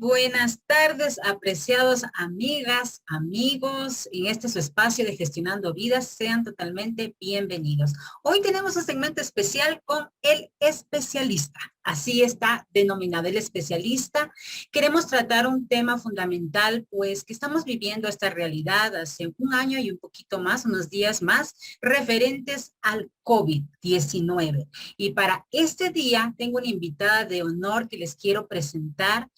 Buenas tardes, apreciados amigas, amigos, en este su espacio de Gestionando Vidas, sean totalmente bienvenidos. Hoy tenemos un segmento especial con el especialista, así está denominado el especialista. Queremos tratar un tema fundamental, pues que estamos viviendo esta realidad hace un año y un poquito más, unos días más, referentes al COVID-19. Y para este día tengo una invitada de honor que les quiero presentar.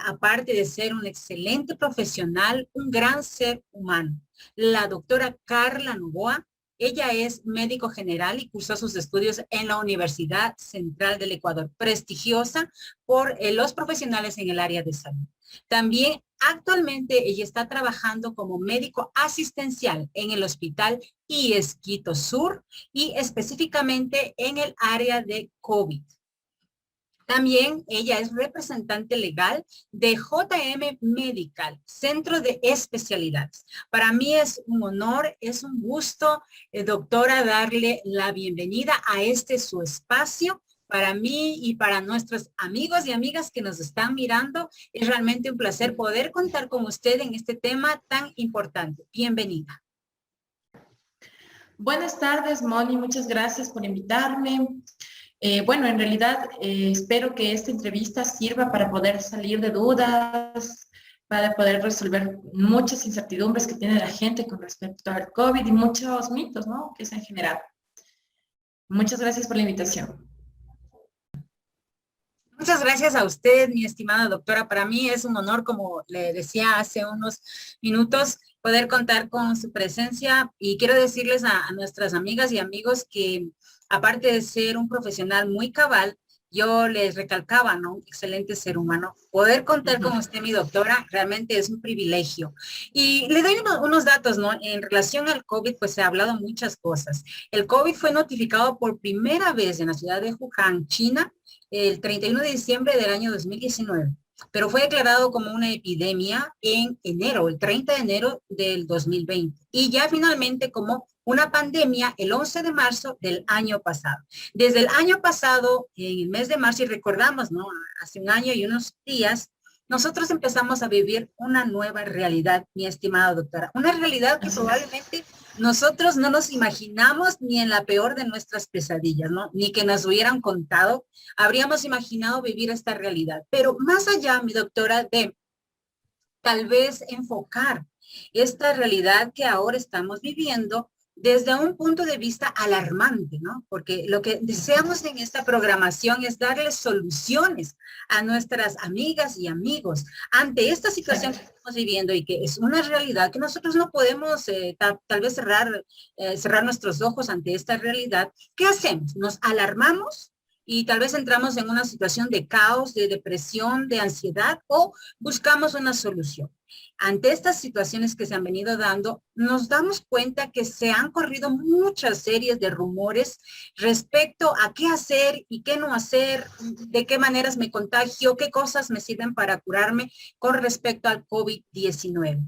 Aparte de ser un excelente profesional, un gran ser humano. La doctora Carla Novoa, ella es médico general y cursó sus estudios en la Universidad Central del Ecuador, prestigiosa por los profesionales en el área de salud. También actualmente ella está trabajando como médico asistencial en el Hospital IES Quito Sur y específicamente en el área de COVID. También ella es representante legal de JM Medical, Centro de Especialidades. Para mí es un honor, es un gusto, doctora, darle la bienvenida a este su espacio. Para mí y para nuestros amigos y amigas que nos están mirando, es realmente un placer poder contar con usted en este tema tan importante. Bienvenida. Buenas tardes, Moni. Muchas gracias por invitarme. Bueno, en realidad espero que esta entrevista sirva para poder salir de dudas, para poder resolver muchas incertidumbres que tiene la gente con respecto al COVID y muchos mitos, ¿no?, que se han generado. Muchas gracias por la invitación. Muchas gracias a usted, mi estimada doctora. Para mí es un honor, como le decía hace unos minutos, poder contar con su presencia. Y quiero decirles a nuestras amigas y amigos que, aparte de ser un profesional muy cabal, yo les recalcaba, ¿no? Un excelente ser humano. Poder contar con usted, mi doctora, realmente es un privilegio. Y le doy unos datos, ¿no? En relación al COVID, pues se ha hablado muchas cosas. El COVID fue notificado por primera vez en la ciudad de Wuhan, China, el 31 de diciembre del año 2019, pero fue declarado como una epidemia en enero, el 30 de enero del 2020, y ya finalmente como una pandemia el 11 de marzo del año pasado. Desde el año pasado, en el mes de marzo, y recordamos, ¿no?, hace un año y unos días, nosotros empezamos a vivir una nueva realidad, mi estimada doctora, una realidad que probablemente nosotros no nos imaginamos ni en la peor de nuestras pesadillas, ¿no? Ni que nos hubieran contado, habríamos imaginado vivir esta realidad. Pero más allá, mi doctora, de tal vez enfocar esta realidad que ahora estamos viviendo desde un punto de vista alarmante, ¿no? Porque lo que deseamos en esta programación es darles soluciones a nuestras amigas y amigos ante esta situación que estamos viviendo y que es una realidad que nosotros no podemos tal vez cerrar nuestros ojos ante esta realidad. ¿Qué hacemos? ¿Nos alarmamos? Y tal vez entramos en una situación de caos, de depresión, de ansiedad, o buscamos una solución. Ante estas situaciones que se han venido dando, nos damos cuenta que se han corrido muchas series de rumores respecto a qué hacer y qué no hacer, de qué maneras me contagio, qué cosas me sirven para curarme con respecto al COVID-19.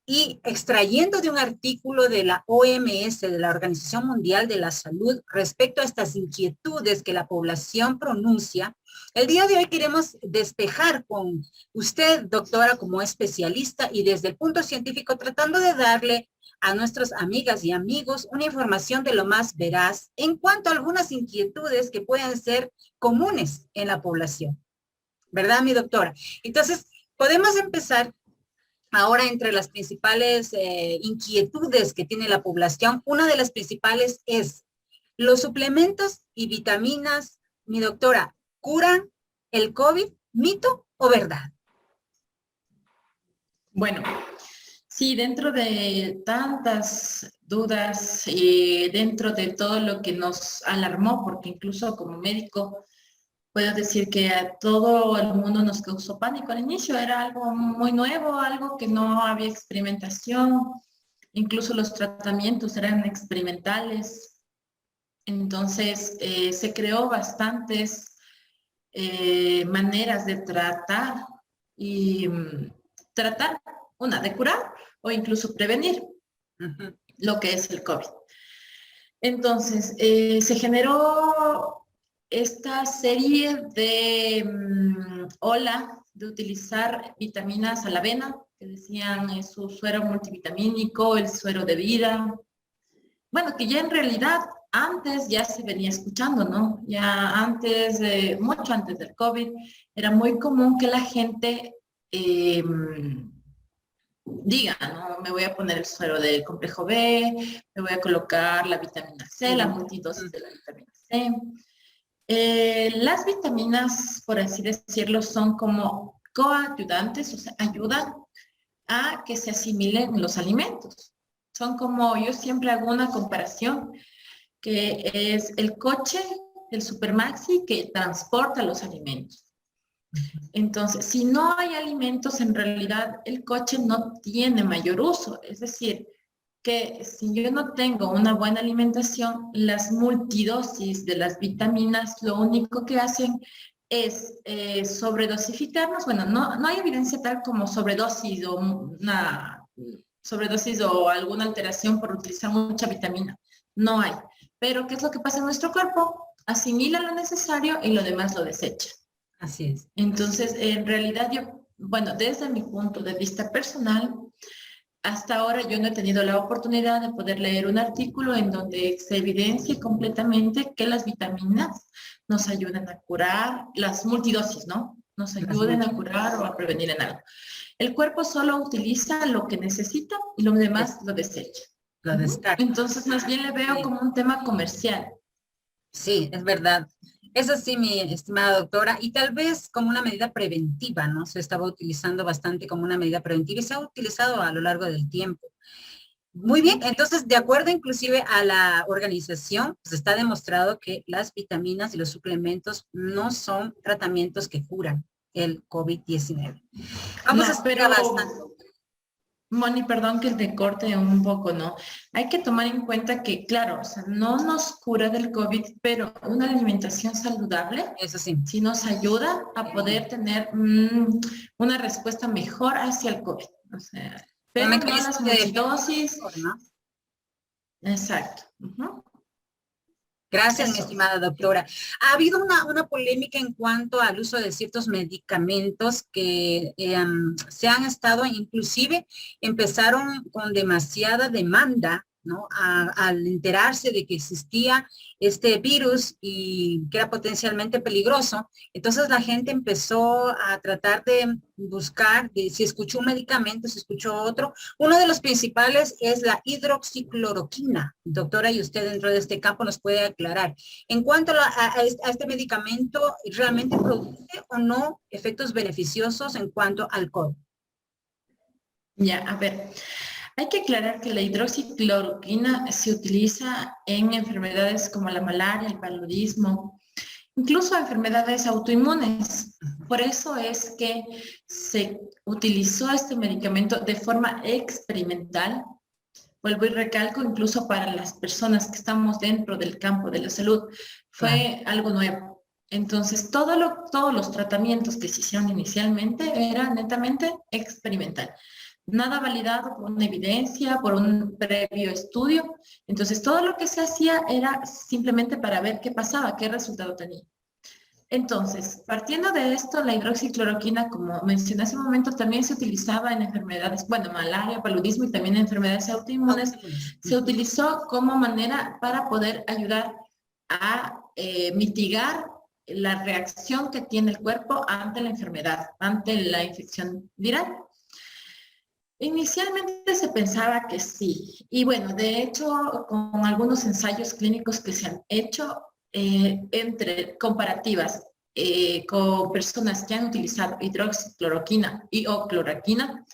Y extrayendo de un artículo de la OMS, de la Organización Mundial de la Salud, respecto a estas inquietudes que la población pronuncia, el día de hoy queremos despejar con usted, doctora, como especialista y desde el punto científico, tratando de darle a nuestras amigas y amigos una información de lo más veraz en cuanto a algunas inquietudes que pueden ser comunes en la población. ¿Verdad, mi doctora? Entonces, podemos empezar. Ahora, entre las principales inquietudes que tiene la población, una de las principales es los suplementos y vitaminas, mi doctora, ¿curan el COVID? ¿Mito o verdad? Bueno, sí, dentro de tantas dudas, dentro de todo lo que nos alarmó, porque incluso como médico puedo decir que a todo el mundo nos causó pánico al inicio, era algo muy nuevo, algo que no había experimentación, incluso los tratamientos eran experimentales. Entonces se creó bastantes maneras de tratar y tratar, una, de curar o incluso prevenir lo que es el COVID. Entonces se generó esta serie de ola de utilizar vitaminas a la avena, que decían es su suero multivitamínico, el suero de vida. Bueno, que ya en realidad antes ya se venía escuchando, ¿no? Ya antes, mucho antes del COVID, era muy común que la gente diga, ¿no? Me voy a poner el suero del complejo B, me voy a colocar la vitamina C, la multidosis de la vitamina C. Las vitaminas, por así decirlo, son como coayudantes, o sea, ayudan a que se asimilen los alimentos. Son como, yo siempre hago una comparación, que es el coche, el Supermaxi, que transporta los alimentos. Entonces, si no hay alimentos, en realidad el coche no tiene mayor uso. Es decir, que si yo no tengo una buena alimentación, las multidosis de las vitaminas lo único que hacen es sobredosificarnos. Bueno, no hay evidencia tal como sobredosis o una sobredosis o alguna alteración por utilizar mucha vitamina. No hay. Pero, ¿qué es lo que pasa en nuestro cuerpo? Asimila lo necesario y lo demás lo desecha. Así es. Entonces, en realidad yo, bueno, desde mi punto de vista personal, hasta ahora yo no he tenido la oportunidad de poder leer un artículo en donde se evidencie completamente que las vitaminas nos ayudan a curar, las multidosis, ¿no? Nos ayuden a curar o a prevenir en algo. El cuerpo solo utiliza lo que necesita y lo demás lo desecha. Lo descarta. Entonces, más bien le veo como un tema comercial. Sí, es verdad. Eso sí, mi estimada doctora, y tal vez como una medida preventiva, ¿no? Se estaba utilizando bastante como una medida preventiva y se ha utilizado a lo largo del tiempo. Muy bien, entonces, de acuerdo inclusive a la organización, pues está demostrado que las vitaminas y los suplementos no son tratamientos que curan el COVID-19. Vamos a seguir avanzando. Moni, perdón que te corte un poco, ¿no? Hay que tomar en cuenta que, claro, o sea, no nos cura del COVID, pero una alimentación saludable Eso sí. Sí nos ayuda a poder tener una respuesta mejor hacia el COVID. O sea, pero no las multidosis. ¿No? Exacto. Gracias, mi estimada doctora. Ha habido una polémica en cuanto al uso de ciertos medicamentos que se han estado, inclusive empezaron con demasiada demanda, ¿no? Al enterarse de que existía este virus y que era potencialmente peligroso. Entonces la gente empezó a tratar de buscar, si escuchó un medicamento, si escuchó otro. Uno de los principales es la hidroxicloroquina. Doctora, y usted dentro de este campo nos puede aclarar. En cuanto a este medicamento, ¿realmente produce o no efectos beneficiosos en cuanto al COVID? Ya, a ver. Hay que aclarar que la hidroxicloroquina se utiliza en enfermedades como la malaria, el paludismo, incluso enfermedades autoinmunes. Por eso es que se utilizó este medicamento de forma experimental. Vuelvo y recalco, incluso para las personas que estamos dentro del campo de la salud, fue algo nuevo. Entonces, todos los tratamientos que se hicieron inicialmente eran netamente experimental. Nada validado por una evidencia, por un previo estudio. Entonces, todo lo que se hacía era simplemente para ver qué pasaba, qué resultado tenía. Entonces, partiendo de esto, la hidroxicloroquina, como mencioné hace un momento, también se utilizaba en enfermedades, bueno, malaria, paludismo y también en enfermedades autoinmunes. Se utilizó como manera para poder ayudar a mitigar la reacción que tiene el cuerpo ante la enfermedad, ante la infección viral. Inicialmente se pensaba que sí, y bueno, de hecho, con algunos ensayos clínicos que se han hecho entre comparativas con personas que han utilizado hidroxicloroquina y o cloroquina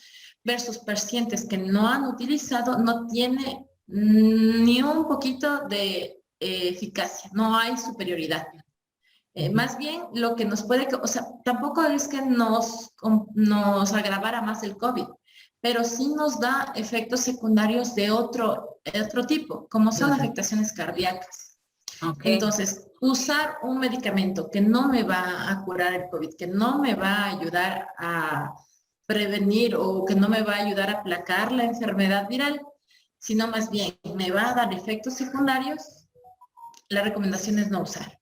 versus pacientes que no han utilizado, no tiene ni un poquito de eficacia, no hay superioridad. Más bien lo que nos puede, o sea, tampoco es que nos agravara más el COVID, pero sí nos da efectos secundarios de otro tipo, como son afectaciones cardíacas. Entonces, usar un medicamento que no me va a curar el COVID, que no me va a ayudar a prevenir o que no me va a ayudar a aplacar la enfermedad viral, sino más bien me va a dar efectos secundarios, la recomendación es no usar.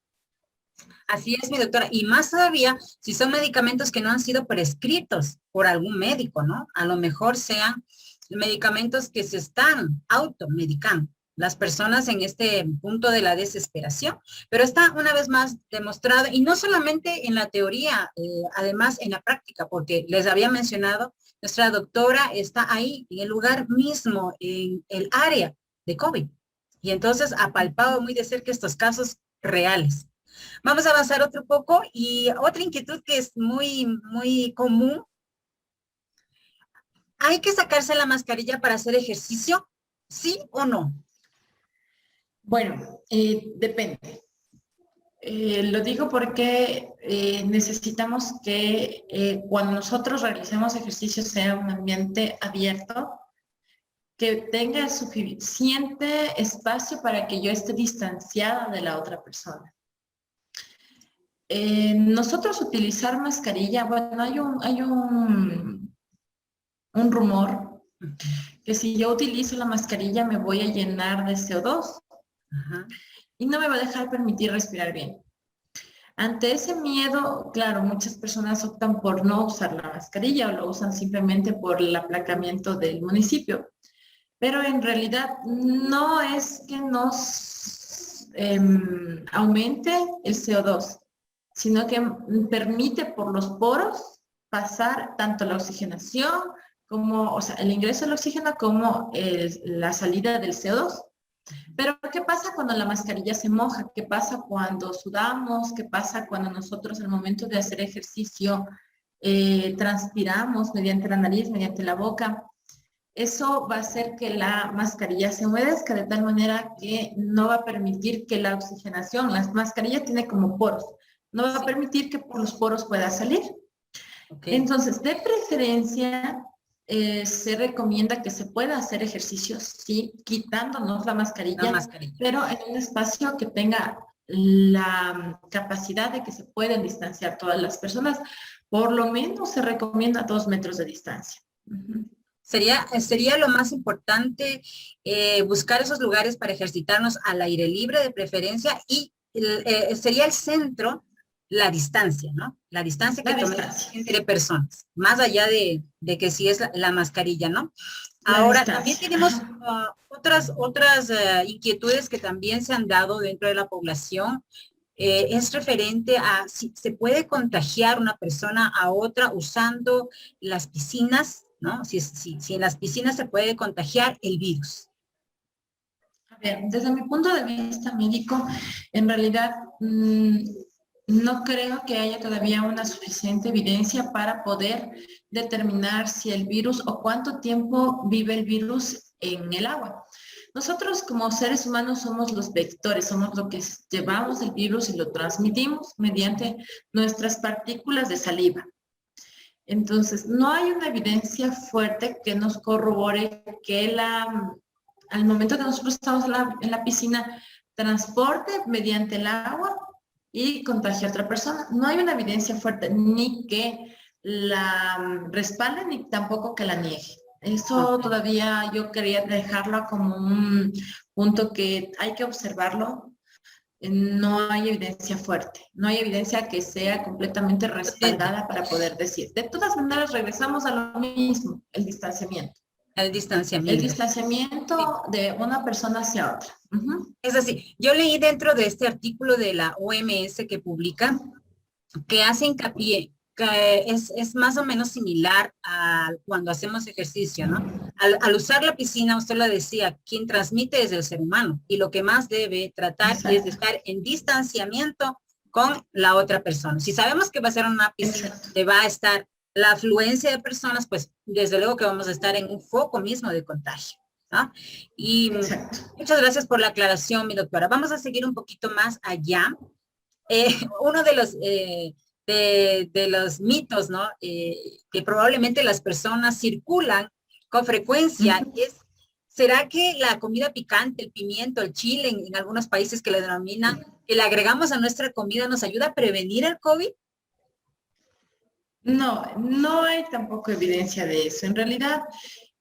Así es, mi doctora. Y más todavía, si son medicamentos que no han sido prescritos por algún médico, ¿no? A lo mejor sean medicamentos que se están automedicando las personas en este punto de la desesperación. Pero está una vez más demostrado, y no solamente en la teoría, además en la práctica, porque les había mencionado, nuestra doctora está ahí, en el lugar mismo, en el área de COVID. Y entonces ha palpado muy de cerca estos casos reales. Vamos a avanzar otro poco y otra inquietud que es muy, muy común. ¿Hay que sacarse la mascarilla para hacer ejercicio? ¿Sí o no? Bueno, depende. Lo digo porque necesitamos que cuando nosotros realicemos ejercicio sea un ambiente abierto, que tenga suficiente espacio para que yo esté distanciada de la otra persona. Nosotros utilizar mascarilla, bueno, un rumor que si yo utilizo la mascarilla me voy a llenar de CO2 y no me va a dejar permitir respirar bien. Ante ese miedo, claro, muchas personas optan por no usar la mascarilla o lo usan simplemente por el aplacamiento del municipio. Pero en realidad no es que nos aumente el CO2, sino que permite por los poros pasar tanto la oxigenación como, o sea, el ingreso del oxígeno como la salida del CO2. Pero, ¿qué pasa cuando la mascarilla se moja? ¿Qué pasa cuando sudamos? ¿Qué pasa cuando nosotros al momento de hacer ejercicio transpiramos mediante la nariz, mediante la boca? Eso va a hacer que la mascarilla se humedezca de tal manera que no va a permitir que la oxigenación, la mascarilla tiene como poros, no va a permitir que por los poros pueda salir. Okay. Entonces, de preferencia, se recomienda que se pueda hacer ejercicios, sí, quitándonos la mascarilla, pero en un espacio que tenga la capacidad de que se pueden distanciar todas las personas. Por lo menos se recomienda 2 metros de distancia. Sería lo más importante buscar esos lugares para ejercitarnos al aire libre de preferencia y sería el centro la distancia, ¿no? La distancia que tomemos entre personas, más allá de que si es la mascarilla, ¿no? Ahora, también tenemos otras inquietudes que también se han dado dentro de la población. Es referente a si se puede contagiar una persona a otra usando las piscinas, ¿no? Si en las piscinas se puede contagiar el virus. A ver, desde mi punto de vista médico, en realidad no creo que haya todavía una suficiente evidencia para poder determinar si el virus o cuánto tiempo vive el virus en el agua. Nosotros como seres humanos somos los vectores, somos lo que llevamos el virus y lo transmitimos mediante nuestras partículas de saliva. Entonces, no hay una evidencia fuerte que nos corrobore que al momento que nosotros estamos en la piscina, transporte mediante el agua y contagie a otra persona. No hay una evidencia fuerte ni que la respalde ni tampoco que la niegue. Eso todavía yo quería dejarlo como un punto que hay que observarlo. No hay evidencia fuerte, no hay evidencia que sea completamente respaldada para poder decir. De todas maneras, regresamos a lo mismo, el distanciamiento. El distanciamiento. El distanciamiento de una persona hacia otra. Es así. Yo leí dentro de este artículo de la OMS que publica que hace hincapié que es más o menos similar a cuando hacemos ejercicio, ¿no? Al usar la piscina, usted lo decía, quien transmite es el ser humano y lo que más debe tratar es de estar en distanciamiento con la otra persona. Si sabemos que va a ser una piscina donde va a estar la afluencia de personas, pues desde luego que vamos a estar en un foco mismo de contagio, ¿no? Y muchas gracias por la aclaración, mi doctora. Vamos a seguir un poquito más allá. Uno de los mitos, ¿no? Que probablemente las personas circulan con frecuencia es, ¿será que la comida picante, el pimiento, el chile, en algunos países que le denominan, que le agregamos a nuestra comida nos ayuda a prevenir el COVID? No, no hay tampoco evidencia de eso. En realidad,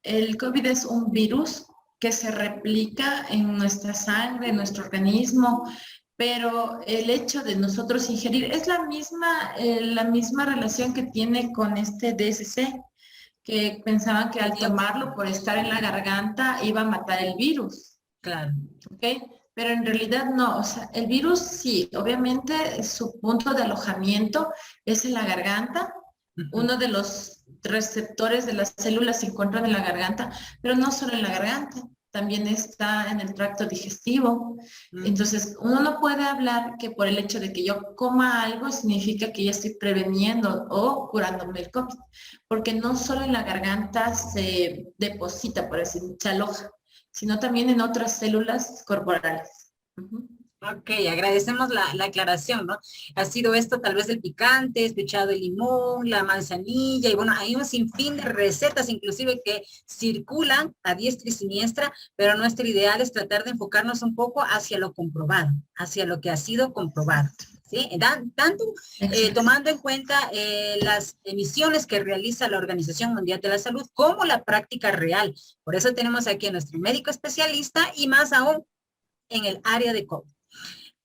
el COVID es un virus que se replica en nuestra sangre, en nuestro organismo, pero el hecho de nosotros ingerir es la misma relación que tiene con este DSC, que pensaban que al tomarlo por estar en la garganta iba a matar el virus. Claro. ¿Ok? Pero en realidad no, o sea, el virus sí, obviamente su punto de alojamiento es en la garganta, uno de los receptores de las células se encuentra en la garganta, pero no solo en la garganta, también está en el tracto digestivo. Entonces, uno no puede hablar que por el hecho de que yo coma algo significa que ya estoy preveniendo o curándome el COVID, porque no solo en la garganta se deposita, por así decirlo, se aloja, sino también en otras células corporales. Ok, agradecemos la aclaración, ¿no? Ha sido esto tal vez el picante, escuchado el limón, la manzanilla, y bueno, hay un sinfín de recetas inclusive que circulan a diestra y siniestra, pero nuestro ideal es tratar de enfocarnos un poco hacia lo comprobado, hacia lo que ha sido comprobado. ¿Sí? Tanto tomando en cuenta las emisiones que realiza la Organización Mundial de la Salud como la práctica real. Por eso tenemos aquí a nuestro médico especialista y más aún en el área de COVID.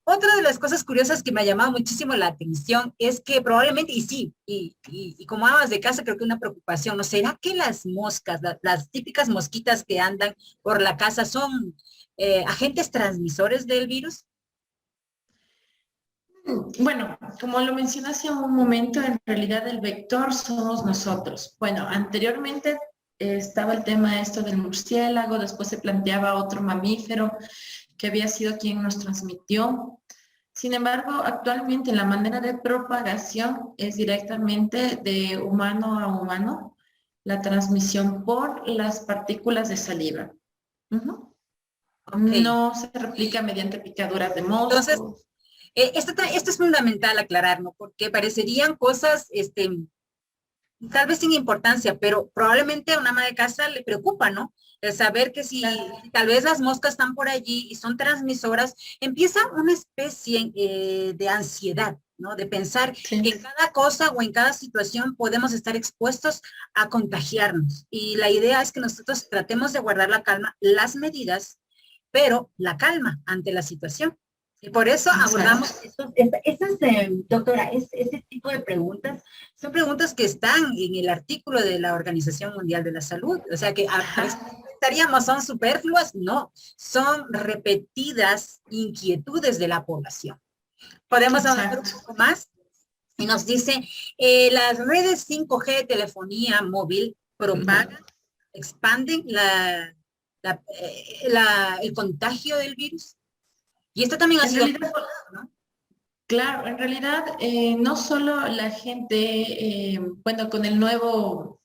Otra de las cosas curiosas que me ha llamado muchísimo la atención es que probablemente, y sí, y como amas de casa, creo que una preocupación, ¿no será que las moscas, las típicas mosquitas que andan por la casa son agentes transmisores del virus? Bueno, como lo mencioné hace un momento, en realidad el vector somos nosotros. Bueno, anteriormente estaba el tema esto del murciélago, después se planteaba otro mamífero que había sido quien nos transmitió. Sin embargo, actualmente la manera de propagación es directamente de humano a humano, la transmisión por las partículas de saliva. Ok. No se replica mediante picaduras de Entonces, moscos. esto es fundamental aclarar, ¿no? Porque parecerían cosas, tal vez sin importancia, pero probablemente a una ama de casa le preocupa, ¿no? El saber que si tal vez las moscas están por allí y son transmisoras, empieza una especie de ansiedad, ¿no? De pensar Sí. que en cada cosa o en cada situación podemos estar expuestos a contagiarnos. Y la idea es que nosotros tratemos de guardar la calma, las medidas, pero la calma ante la situación. Y por eso abordamos doctora, ese tipo de preguntas son preguntas que están en el artículo de la Organización Mundial de la Salud. O sea que estaríamos, son superfluas, no, son repetidas inquietudes de la población. Podemos hablar un poco más y nos dice, las redes 5G de telefonía móvil propagan, expanden el contagio del virus. Y esto también ha sido... realidad, ¿no? Claro, en realidad no solo la gente, bueno, con el nuevo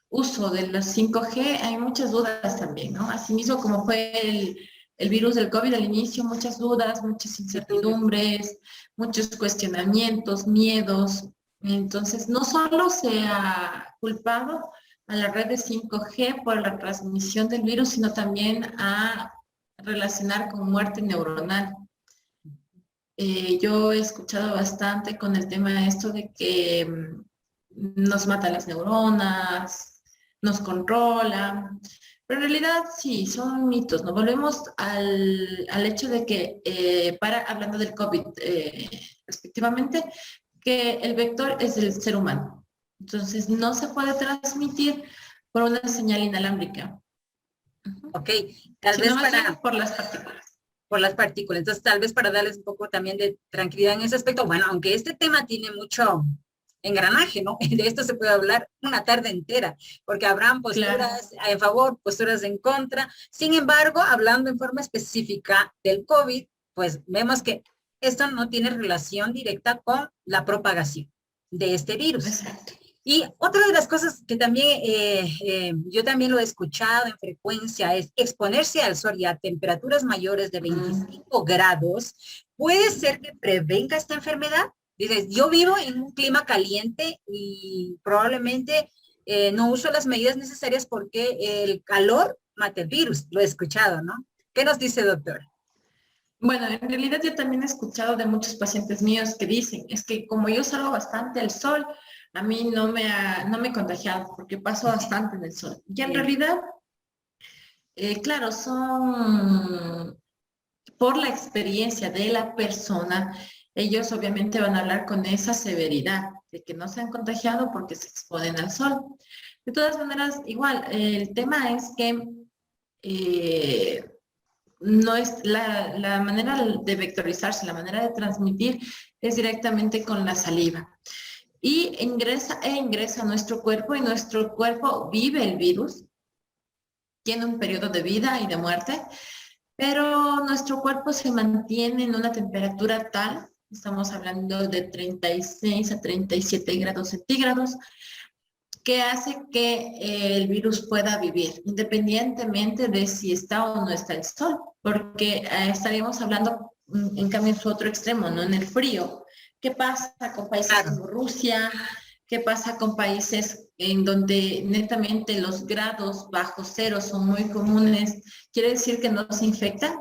uso de los 5G hay muchas dudas también, ¿no? Asimismo, como fue el virus del COVID al inicio, muchas dudas, muchas incertidumbres, muchos cuestionamientos, miedos. Entonces, no solo se ha culpado a la red de 5G por la transmisión del virus, sino también a relacionar con muerte neuronal. Yo he escuchado bastante con el tema de esto de que nos mata las neuronas, nos controla, pero en realidad sí, son mitos, ¿no? Volvemos al hecho de que, hablando del COVID respectivamente, que el vector es el ser humano. Entonces, no se puede transmitir por una señal inalámbrica. Ok, tal sino vez más bien para... por las partículas. Por las partículas. Entonces, tal vez para darles un poco también de tranquilidad en ese aspecto, bueno, aunque este tema tiene mucho engranaje, ¿no? De esto se puede hablar una tarde entera, porque habrán posturas en favor, posturas en contra. Sin embargo, hablando en forma específica del COVID, pues vemos que esto no tiene relación directa con la propagación de este virus. Exacto. Y otra de las cosas que también yo también lo he escuchado en frecuencia es exponerse al sol y a temperaturas mayores de 25 grados puede ser que prevenga esta enfermedad. Dices, yo vivo en un clima caliente y probablemente no uso las medidas necesarias porque el calor mata el virus. Lo he escuchado, ¿no? ¿Qué nos dice, doctor? Bueno, en realidad yo también he escuchado de muchos pacientes míos que dicen, es que como yo salgo bastante al sol, a mí no me he contagiado porque paso bastante en el sol. Y en realidad, claro, son por la experiencia de la persona, ellos obviamente van a hablar con esa severidad de que no se han contagiado porque se exponen al sol. De todas maneras, igual, el tema es que no es la manera de vectorizarse, la manera de transmitir es directamente con la saliva. Y ingresa a nuestro cuerpo y nuestro cuerpo vive el virus, tiene un periodo de vida y de muerte, pero nuestro cuerpo se mantiene en una temperatura tal, estamos hablando de 36 a 37 grados centígrados, que hace que el virus pueda vivir, independientemente de si está o no está el sol, porque estaríamos hablando, en cambio, en su otro extremo, ¿no? En el frío. ¿Qué pasa con países como Rusia? ¿Qué pasa con países en donde netamente los grados bajo cero son muy comunes? ¿Quiere decir que no se infectan?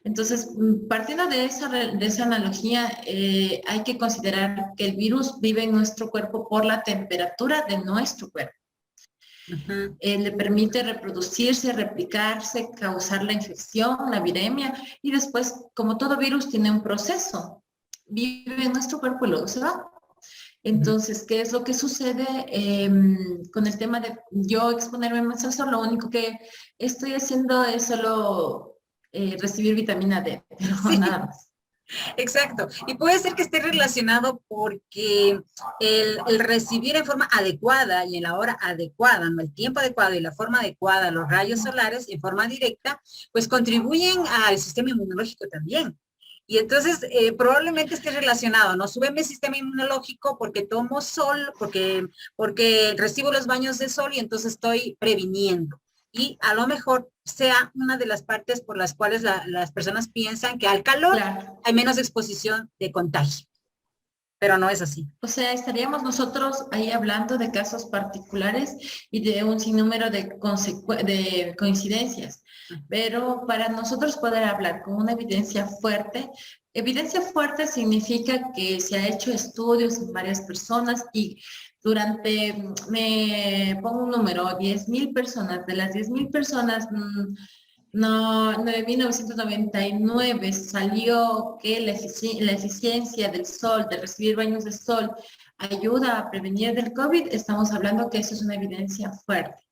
Entonces, partiendo de esa analogía, hay que considerar que el virus vive en nuestro cuerpo por la temperatura de nuestro cuerpo. Le permite reproducirse, replicarse, causar la infección, la viremia, y después, como todo virus, tiene un proceso. Vive en nuestro cuerpo y luego se va. Entonces, ¿qué es lo que sucede con el tema de yo exponerme más al sol? Lo único que estoy haciendo es solo recibir vitamina D, pero Sí, nada más. exacto. Y puede ser que esté relacionado porque el recibir en forma adecuada y en la hora adecuada, ¿no? El tiempo adecuado y la forma adecuada, los rayos solares en forma directa, pues contribuyen al sistema inmunológico también. Y entonces probablemente esté relacionado, ¿no? Sube mi sistema inmunológico porque tomo sol, porque recibo los baños de sol y entonces estoy previniendo. Y a lo mejor sea una de las partes por las cuales las personas piensan que al calor Claro. hay menos exposición de contagio, pero no es así. O sea, estaríamos nosotros ahí hablando de casos particulares y de un sinnúmero de coincidencias. Pero para nosotros poder hablar con una evidencia fuerte significa que se ha hecho estudios en varias personas y durante, me pongo un número, 10.000 personas, de las 10.000 personas, no, 9.999 salió que la eficiencia del sol, de recibir baños de sol, ayuda a prevenir del COVID. Estamos hablando que eso es una evidencia fuerte.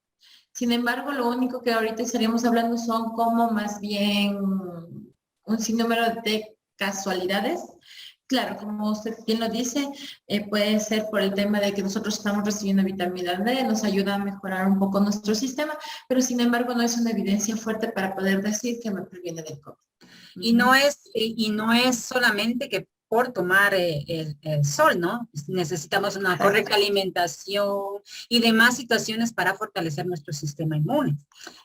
Sin embargo, lo único que ahorita estaríamos hablando son como más bien un sinnúmero de casualidades. Claro, como usted bien lo dice, puede ser por el tema de que nosotros estamos recibiendo vitamina D, nos ayuda a mejorar un poco nuestro sistema, pero sin embargo no es una evidencia fuerte para poder decir que me previene del COVID. Y no es solamente que por tomar el sol, ¿no? Necesitamos una correcta alimentación y demás situaciones para fortalecer nuestro sistema inmune.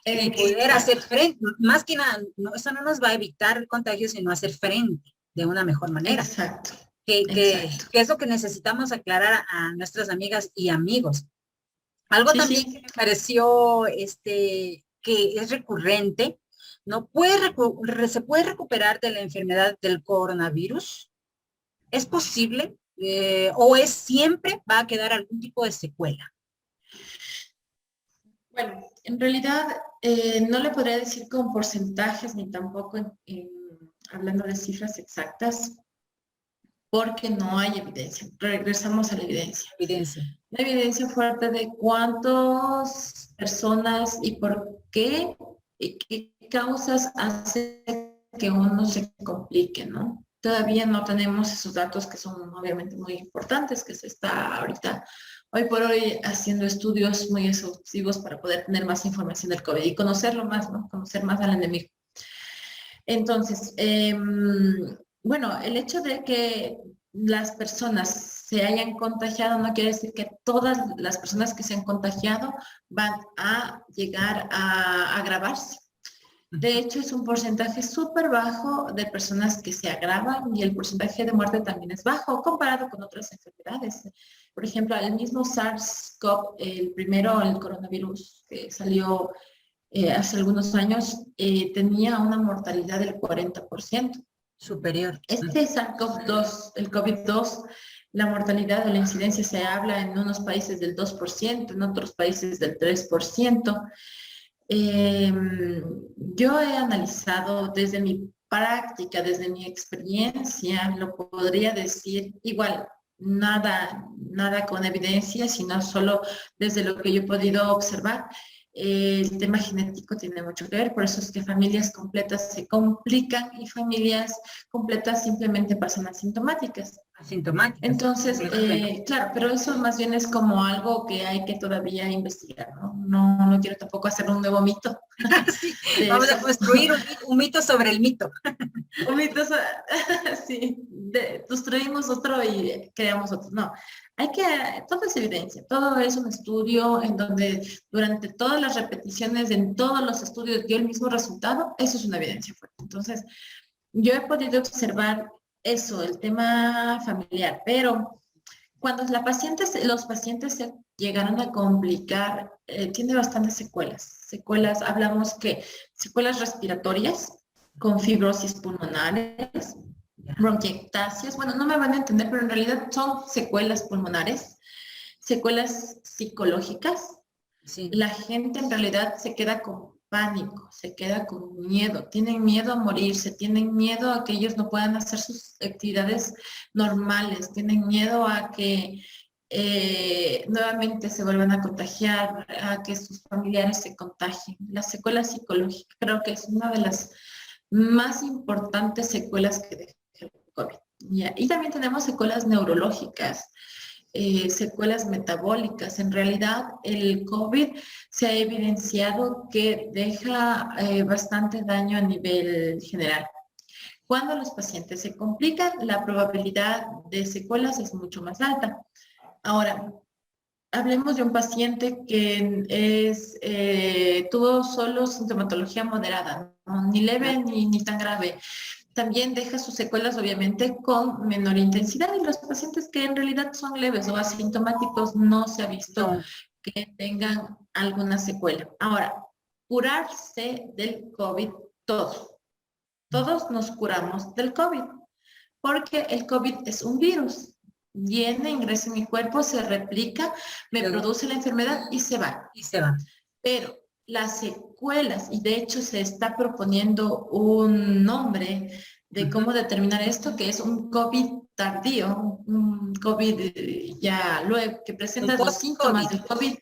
Y poder hacer frente, más que nada, no, eso no nos va a evitar el contagio, sino hacer frente de una mejor manera. Exacto. Que es lo que necesitamos aclarar a nuestras amigas y amigos. Algo también que me pareció que es recurrente, ¿no? ¿Se puede recuperar de la enfermedad del coronavirus? ¿Es posible? ¿O es siempre va a quedar algún tipo de secuela? Bueno, en realidad no le podría decir con porcentajes ni tampoco hablando de cifras exactas, porque no hay evidencia. Regresamos a la evidencia. La evidencia fuerte de cuántas personas y por qué y qué causas hace que uno se complique, ¿no? Todavía no tenemos esos datos que son obviamente muy importantes, que se está ahorita, hoy por hoy, haciendo estudios muy exhaustivos para poder tener más información del COVID y conocerlo más, ¿no? Conocer más al enemigo. Entonces, bueno, el hecho de que las personas se hayan contagiado no quiere decir que todas las personas que se han contagiado van a llegar a agravarse. De hecho, es un porcentaje súper bajo de personas que se agravan y el porcentaje de muerte también es bajo comparado con otras enfermedades. Por ejemplo, el mismo SARS-CoV, el primero, el coronavirus que salió hace algunos años, tenía una mortalidad del 40%. Superior. Este SARS-CoV-2, el COVID-2, la mortalidad de la incidencia se habla en unos países del 2%, en otros países del 3%. Yo he analizado desde mi práctica, desde mi experiencia, lo podría decir igual, nada con evidencia, sino solo desde lo que yo he podido observar. El tema genético tiene mucho que ver, por eso es que familias completas se complican y familias completas simplemente pasan asintomáticas. Asintomáticas. Entonces, claro, pero eso más bien es como algo que hay que todavía investigar, ¿no? No quiero tampoco hacer un nuevo mito. Sí, vamos a construir un mito sobre el mito. Un mito, sí, construimos otro y creamos otro. No, todo es evidencia, todo es un estudio en donde durante todas las repeticiones, en todos los estudios dio el mismo resultado, eso es una evidencia fuerte. Entonces, yo he podido observar eso, el tema familiar, pero cuando los pacientes se llegaron a complicar, tiene bastantes secuelas. Secuelas, hablamos que secuelas respiratorias con fibrosis pulmonares, bronquiectasias, bueno, no me van a entender, pero en realidad son secuelas pulmonares, secuelas psicológicas. Sí. La gente en realidad se queda con pánico, se queda con miedo, tienen miedo a morirse, tienen miedo a que ellos no puedan hacer sus actividades normales, tienen miedo a que nuevamente se vuelvan a contagiar, a que sus familiares se contagien. La secuela psicológica creo que es una de las más importantes secuelas que deja el COVID. Y también tenemos secuelas neurológicas, secuelas metabólicas. En realidad, el COVID se ha evidenciado que deja bastante daño a nivel general. Cuando los pacientes se complican, la probabilidad de secuelas es mucho más alta. Ahora, hablemos de un paciente que tuvo solo sintomatología moderada, ¿no? Ni leve ni tan grave. También deja sus secuelas, obviamente, con menor intensidad, y los pacientes que en realidad son leves o asintomáticos no se ha visto que tengan alguna secuela. Ahora, curarse del COVID, todos nos curamos del COVID, porque el COVID es un virus. Viene, ingresa en mi cuerpo, se replica, me produce la enfermedad y se va. Pero las secuelas, y de hecho se está proponiendo un nombre de cómo determinar esto, que es un COVID tardío, un COVID ya luego, que presenta los síntomas del COVID,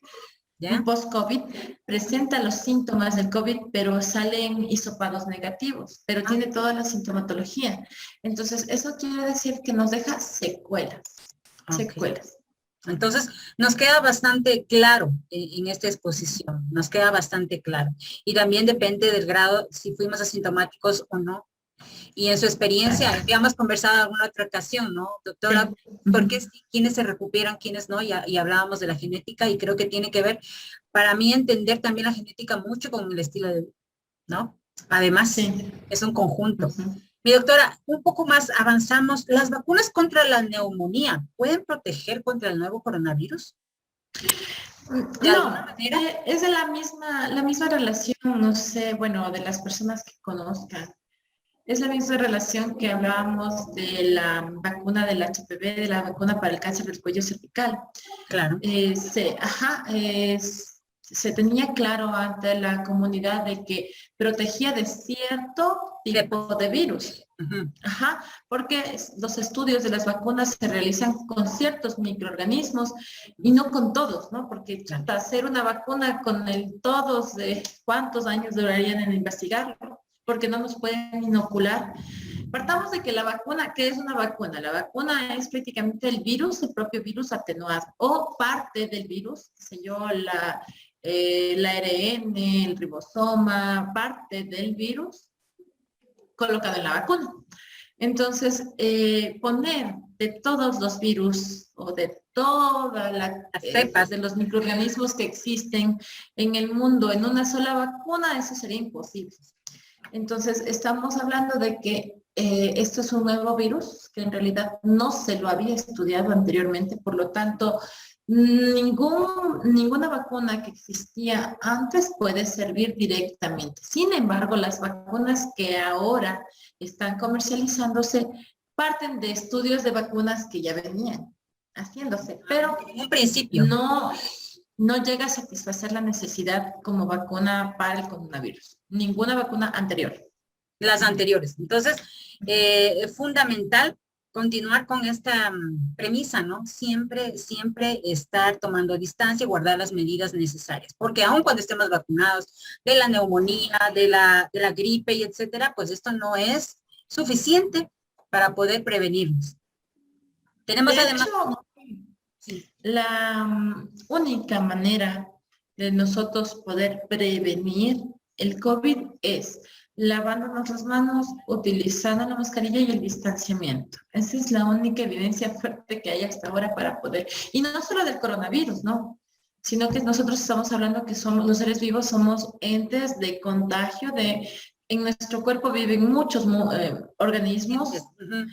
un post-COVID, presenta los síntomas del COVID, pero salen hisopados negativos, pero tiene toda la sintomatología. Entonces, eso quiere decir que nos deja secuelas. Secuelas. Entonces, nos queda bastante claro en esta exposición, nos queda bastante claro. Y también depende del grado, si fuimos asintomáticos o no. Y en su experiencia, habíamos conversado en alguna otra ocasión, ¿no, doctora? ¿Por qué quiénes se recuperan, quiénes no? Y hablábamos de la genética, y creo que tiene que ver, para mí, entender también la genética mucho con el estilo de vida, ¿no? Además, es un conjunto. Mi doctora, un poco más avanzamos. ¿Las vacunas contra la neumonía pueden proteger contra el nuevo coronavirus? No, es de la misma relación, no sé, bueno, de las personas que conozcan. Es la misma relación que hablábamos de la vacuna del HPV, de la vacuna para el cáncer del cuello cervical. Claro. Se tenía claro ante la comunidad de que protegía de cierto tipo de virus. Porque los estudios de las vacunas se realizan con ciertos microorganismos y no con todos, ¿no? Porque hacer una vacuna con todos, ¿cuántos años durarían en investigarlo? Porque no nos pueden inocular. Partamos de que la vacuna, ¿qué es una vacuna? La vacuna es prácticamente el virus, el propio virus atenuado, o parte del virus, qué sé yo, el ARN, el ribosoma, parte del virus colocado en la vacuna. Entonces, poner de todos los virus o de todas las cepas de los microorganismos que existen en el mundo en una sola vacuna, eso sería imposible. Entonces, estamos hablando de que esto es un nuevo virus que en realidad no se lo había estudiado anteriormente, por lo tanto, ninguna vacuna que existía antes puede servir directamente. Sin embargo, las vacunas que ahora están comercializándose parten de estudios de vacunas que ya venían haciéndose, pero en principio no llega a satisfacer la necesidad como vacuna para el coronavirus. Ninguna vacuna anterior. las anteriores. Entonces, es fundamental continuar con esta premisa, ¿no? Siempre, siempre estar tomando distancia y guardar las medidas necesarias, porque aun cuando estemos vacunados de la neumonía, de la gripe y etcétera, pues esto no es suficiente para poder prevenirnos. Tenemos De además... hecho, Sí. la única manera de nosotros poder prevenir el COVID es lavándonos las manos, utilizando la mascarilla y el distanciamiento. Esa es la única evidencia fuerte que hay hasta ahora para poder, y no solo del coronavirus, ¿no? Sino que nosotros estamos hablando que somos, los seres vivos somos entes de contagio, en nuestro cuerpo viven muchos organismos. Ujú.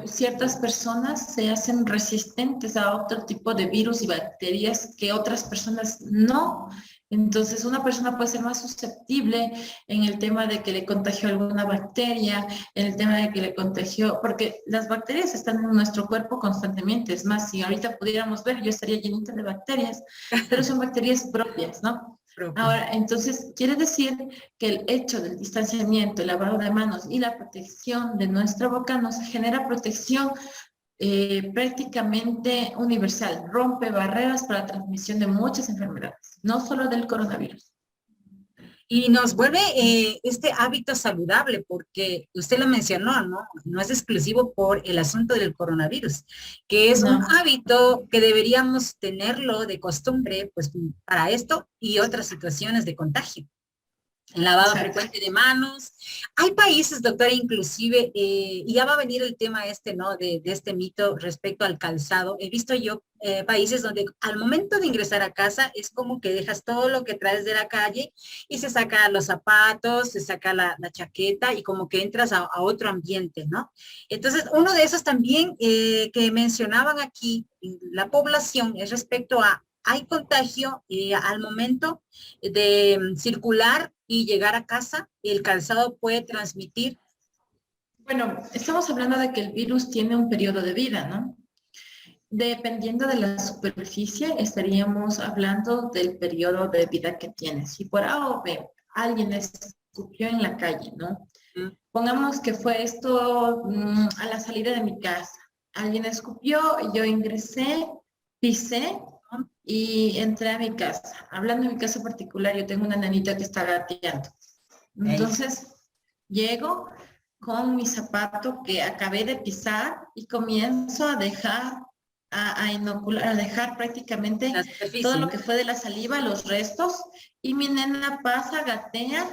Ciertas personas se hacen resistentes a otro tipo de virus y bacterias que otras personas no. Entonces, una persona puede ser más susceptible en el tema de que le contagió alguna bacteria, en el tema de que le contagió, porque las bacterias están en nuestro cuerpo constantemente. Es más, si ahorita pudiéramos ver, yo estaría llenita de bacterias, pero son bacterias propias, ¿no? Propio. Ahora, entonces, quiere decir que el hecho del distanciamiento, el lavado de manos y la protección de nuestra boca nos genera protección prácticamente universal, rompe barreras para la transmisión de muchas enfermedades, no solo del coronavirus. Y nos vuelve este hábito saludable, porque usted lo mencionó, ¿no? No es exclusivo por el asunto del coronavirus, que es un No. hábito que deberíamos tenerlo de costumbre, pues para esto y otras situaciones de contagio. El lavado Exacto. frecuente de manos. Hay países, doctora, inclusive, y ya va a venir el tema este, ¿no? De este mito respecto al calzado. He visto yo países donde al momento de ingresar a casa es como que dejas todo lo que traes de la calle y se saca los zapatos, se saca la chaqueta y como que entras a otro ambiente, ¿no? Entonces, uno de esos también que mencionaban aquí, la población, es respecto a hay contagio al momento de circular y llegar a casa, el calzado puede transmitir. Bueno, estamos hablando de que el virus tiene un periodo de vida, ¿no? Dependiendo de la superficie, estaríamos hablando del periodo de vida que tiene. Si por A o B alguien escupió en la calle, ¿no? Pongamos que fue esto a la salida de mi casa. Alguien escupió, yo ingresé, pisé y entré a mi casa. Hablando de mi casa particular, yo tengo una nanita que está gateando. Entonces, llego con mi zapato que acabé de pisar y comienzo a dejar, a inocular, a dejar prácticamente todo lo que fue de la saliva, los restos, y mi nena pasa, gatea,